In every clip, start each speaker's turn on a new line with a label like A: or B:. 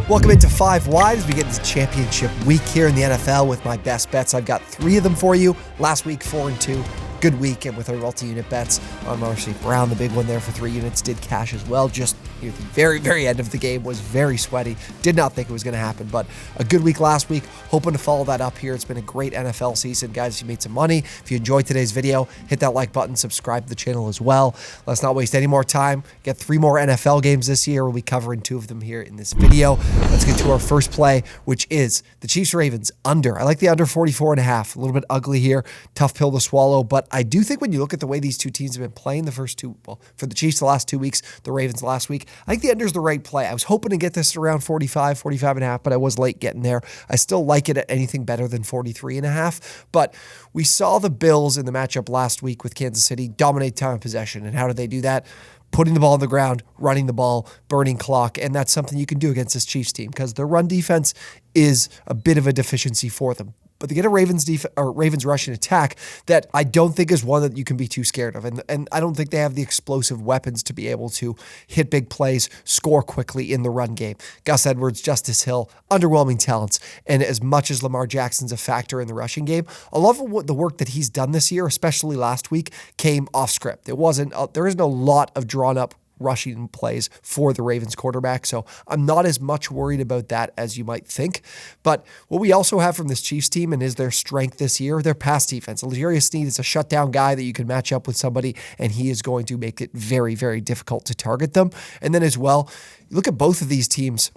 A: Welcome into 5 Wide as we get into championship week here in the NFL with my best bets. I've got 3 of them for you. Last week, 4 and 2. Good weekend with our multi-unit bets on Marcy Brown. The big one there for 3 units did cash as well. Just near the very, very end of the game was very sweaty. Did not think it was going to happen, but a good week last week. Hoping to follow that up here. It's been a great NFL season. Guys, if you made some money, if you enjoyed today's video, hit that like button, subscribe to the channel as well. Let's not waste any more time. Get 3 more NFL games this year. We'll be covering 2 of them here in this video. Let's get to our first play, which is the Chiefs-Ravens under. I like the under 44.5. A little bit ugly here. Tough pill to swallow, but I do think when you look at the way these 2 teams have been playing the first 2, well, for the Chiefs the last 2 weeks, the Ravens last week, I think the under is the right play. I was hoping to get this around 45, 45.5, but I was late getting there. I still like it at anything better than 43.5, but we saw the Bills in the matchup last week with Kansas City dominate time of possession, and how did they do that? Putting the ball on the ground, running the ball, burning clock, and that's something you can do against this Chiefs team because their run defense is a bit of a deficiency for them. But they get a Ravens rushing attack that I don't think is one that you can be too scared of. And I don't think they have the explosive weapons to be able to hit big plays, score quickly in the run game. Gus Edwards, Justice Hill, underwhelming talents. And as much as Lamar Jackson's a factor in the rushing game, a lot of the work that he's done this year, especially last week, came off script. There isn't a lot of drawn up rushing plays for the Ravens quarterback. So I'm not as much worried about that as you might think. But what we also have from this Chiefs team and is their strength this year, their pass defense. L'Jarius Sneed is a shutdown guy that you can match up with somebody and he is going to make it very, very difficult to target them. And then as well, look at both of these teams.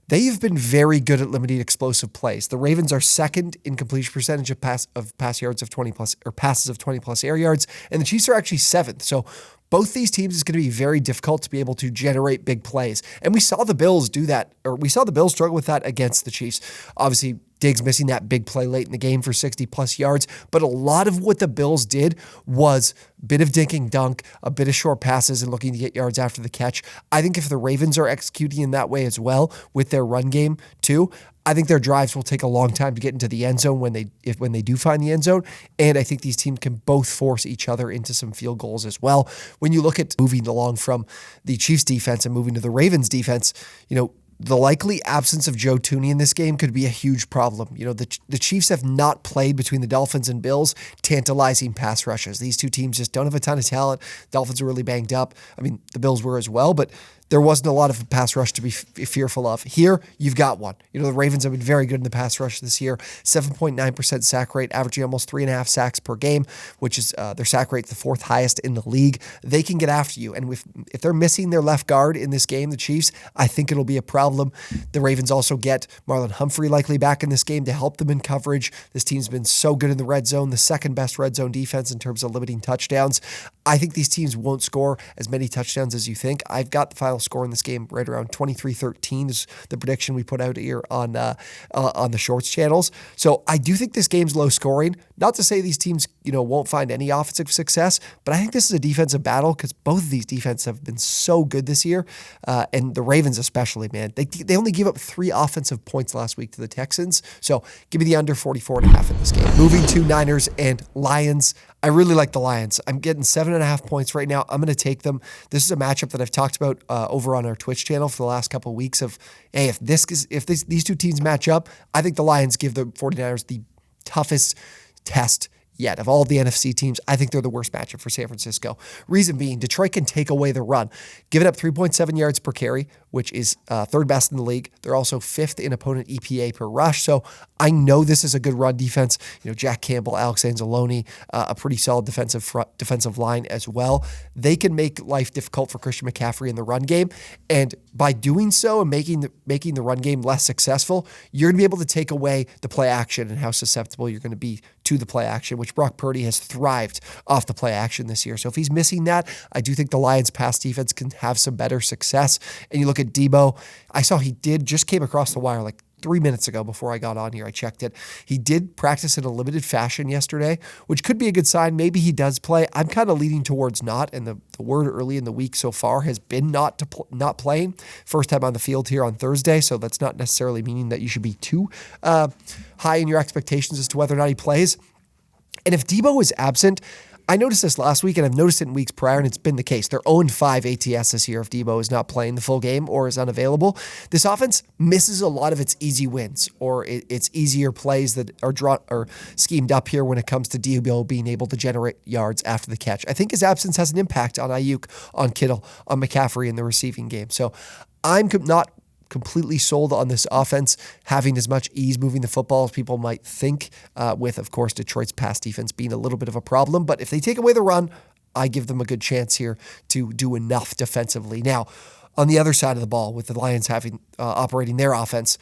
A: They've been very good at limiting explosive plays. The Ravens are second in completion percentage of pass yards of 20 plus or passes of 20 plus air yards, and the Chiefs are actually 7th. So both these teams is going to be very difficult to be able to generate big plays. And we saw the Bills do that, or we saw the Bills struggle with that against the Chiefs. Obviously, Diggs missing that big play late in the game for 60 plus yards, but a lot of what the Bills did was a bit of dink and dunk, a bit of short passes and looking to get yards after the catch. I think if the Ravens are executing in that way as well with their run game too, I think their drives will take a long time to get into the end zone when they do find the end zone. And I think these teams can both force each other into some field goals as well. When you look at moving along from the Chiefs defense and moving to the Ravens defense, the likely absence of Joe Thuney in this game could be a huge problem. The Chiefs have not played between the Dolphins and Bills tantalizing pass rushes. These 2 teams just don't have a ton of talent. Dolphins are really banged up. I mean, the Bills were as well, but there wasn't a lot of a pass rush to be fearful of. Here, you've got one. The Ravens have been very good in the pass rush this year. 7.9% sack rate, averaging almost 3.5 sacks per game, which is their sack rate the 4th highest in the league. They can get after you. And if they're missing their left guard in this game, the Chiefs, I think it'll be a problem. The Ravens also get Marlon Humphrey likely back in this game to help them in coverage. This team's been so good in the red zone, the 2nd best red zone defense in terms of limiting touchdowns. I think these teams won't score as many touchdowns as you think. I've got the final score in this game right around 23-13 is the prediction we put out here on the shorts channels. So I do think this game's low scoring. Not to say these teams won't find any offensive success, but I think this is a defensive battle because both of these defenses have been so good this year, and the Ravens especially, man. They only gave up 3 offensive points last week to the Texans. So give me the under 44.5 in this game. Moving to Niners and Lions. I really like the Lions. I'm getting 7.5 points right now. I'm going to take them. This is a matchup that I've talked about over on our Twitch channel for the last couple of weeks of, hey, if these 2 teams match up, I think the Lions give the 49ers the toughest test yet. Of all the NFC teams, I think they're the worst matchup for San Francisco. Reason being, Detroit can take away the run. Give it up 3.7 yards per carry, which is 3rd best in the league. They're also 5th in opponent EPA per rush. So I know this is a good run defense. Jack Campbell, Alex Anzalone, a pretty solid defensive line as well. They can make life difficult for Christian McCaffrey in the run game. And by doing so and making the run game less successful, you're going to be able to take away the play action and how susceptible you're going to be to the play action, which Brock Purdy has thrived off the play action this year. So if he's missing that, I do think the Lions pass defense can have some better success. And you look at Debo, I saw he just came across the wire like 3 minutes ago before I got on here. I checked it. He did practice in a limited fashion yesterday, which could be a good sign. Maybe he does play. I'm kind of leaning towards not, and the word early in the week so far has been not playing. First time on the field here on Thursday, so that's not necessarily meaning that you should be too high in your expectations as to whether or not he plays. And if Debo is absent, I noticed this last week, and I've noticed it in weeks prior, and it's been the case. They're 0-5 ATS this year if Debo is not playing the full game or is unavailable. This offense misses a lot of its easy wins or its easier plays that are schemed up here when it comes to Debo being able to generate yards after the catch. I think his absence has an impact on Ayuk, on Kittle, on McCaffrey in the receiving game. So I'm not completely sold on this offense having as much ease moving the football as people might think, with, of course, Detroit's pass defense being a little bit of a problem. But if they take away the run, I give them a good chance here to do enough defensively. Now, on the other side of the ball, with the Lions having operating their offense,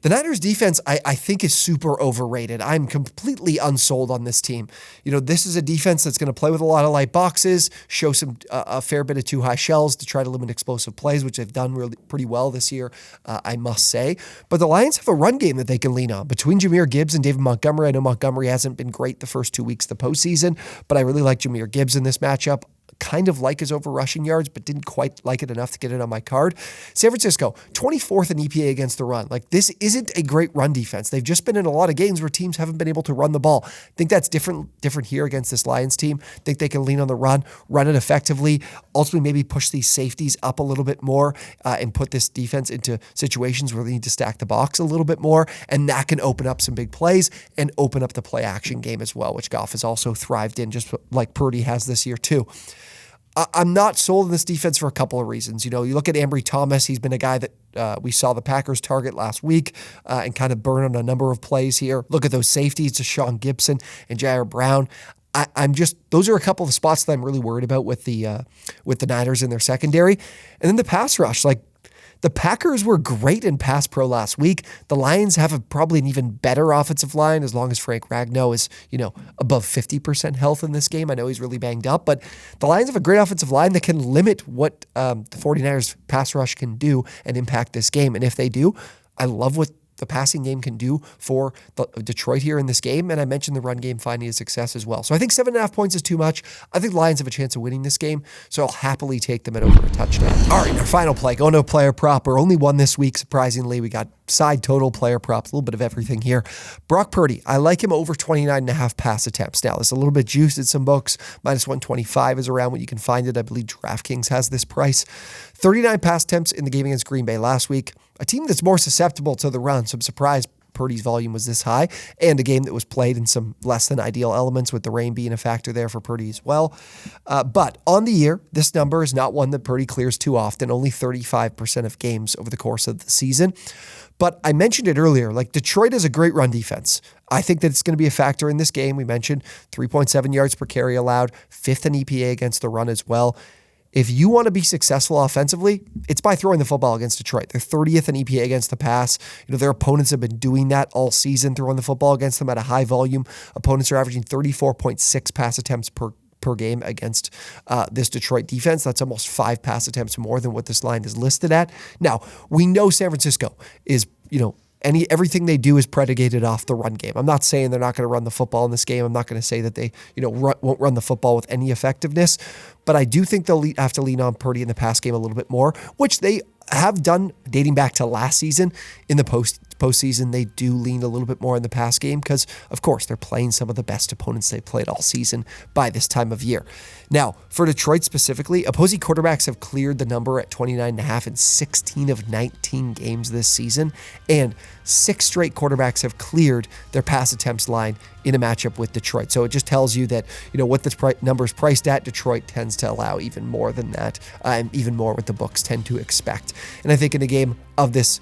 A: the Niners defense, I think, is super overrated. I'm completely unsold on this team. This is a defense that's going to play with a lot of light boxes, show a fair bit of too high shells to try to limit explosive plays, which they've done really pretty well this year, I must say. But the Lions have a run game that they can lean on. Between Jahmyr Gibbs and David Montgomery, I know Montgomery hasn't been great the first 2 weeks of the postseason, but I really like Jahmyr Gibbs in this matchup. Kind of like his over rushing yards, but didn't quite like it enough to get it on my card. San Francisco, 24th in EPA against the run. This isn't a great run defense. They've just been in a lot of games where teams haven't been able to run the ball. I think that's different here against this Lions team. I think they can lean on the run it effectively, ultimately maybe push these safeties up a little bit more, and put this defense into situations where they need to stack the box a little bit more, and that can open up some big plays and open up the play action game as well, which Goff has also thrived in, just like Purdy has this year too. I'm not sold on this defense for a couple of reasons. You look at Ambry Thomas. He's been a guy that we saw the Packers target last week and kind of burn on a number of plays here. Look at those safeties to Sean Gibson and Jair Brown. Those are a couple of spots that I'm really worried about with the Niners in their secondary. And then the pass rush, the Packers were great in pass pro last week. The Lions have probably an even better offensive line as long as Frank Ragnow is, above 50% health in this game. I know he's really banged up, but the Lions have a great offensive line that can limit what the 49ers pass rush can do and impact this game. And if they do, I love what the passing game can do for Detroit here in this game. And I mentioned the run game finding a success as well. So I think 7.5 points is too much. I think the Lions have a chance of winning this game, so I'll happily take them at over a touchdown. All right, our final play. Go no player prop. We're only one this week, surprisingly. We got side total, player props, a little bit of everything here. Brock Purdy, I like him over 29.5 pass attempts. Now, there's a little bit juiced in some books. Minus 125 is around what you can find it. I believe DraftKings has this price. 39 pass attempts in the game against Green Bay last week. A team that's more susceptible to the run, so I'm surprised Purdy's volume was this high, and a game that was played in some less than ideal elements, with the rain being a factor there for Purdy as well. But on the year, this number is not one that Purdy clears too often, only 35% of games over the course of the season. But I mentioned it earlier, Detroit is a great run defense. I think that it's going to be a factor in this game. We mentioned 3.7 yards per carry allowed, 5th in EPA against the run as well. If you want to be successful offensively, it's by throwing the football against Detroit. They're 30th in EPA against the pass. Their opponents have been doing that all season, throwing the football against them at a high volume. Opponents are averaging 34.6 pass attempts per game against this Detroit defense. That's almost 5 pass attempts more than what this line is listed at. Now, we know San Francisco is, everything they do is predicated off the run game. I'm not saying they're not going to run the football in this game. I'm not going to say that they, won't run the football with any effectiveness. But I do think they'll have to lean on Purdy in the pass game a little bit more, which they have done dating back to last season. In the postseason, they do lean a little bit more in the pass game because, of course, they're playing some of the best opponents they played all season by this time of year. Now, for Detroit specifically, opposing quarterbacks have cleared the number at 29.5 in 16 of 19 games this season, and 6 straight quarterbacks have cleared their pass attempts line in a matchup with Detroit. So it just tells you that, what this number is priced at, Detroit tends to allow even more than that, and even more what the books tend to expect. And I think in a game of this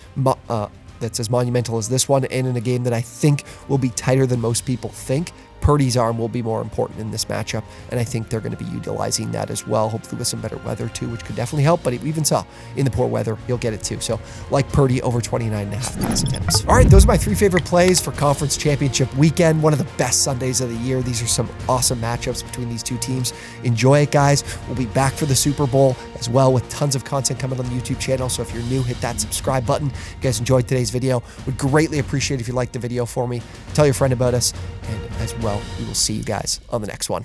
A: that's as monumental as this one, and in a game that I think will be tighter than most people think, Purdy's arm will be more important in this matchup, and I think they're going to be utilizing that as well, hopefully with some better weather too, which could definitely help, but we even saw in the poor weather, you'll get it too. So like Purdy over 29.5 pass attempts. All right, those are my 3 favorite plays for Conference Championship weekend, one of the best Sundays of the year. These are some awesome matchups between these two teams. Enjoy it, guys. We'll be back for the Super Bowl as well with tons of content coming on the YouTube channel, so if you're new, hit that subscribe button. If you guys enjoyed today's video, would greatly appreciate if you liked the video for me. Tell your friend about us, and as well, we will see you guys on the next one.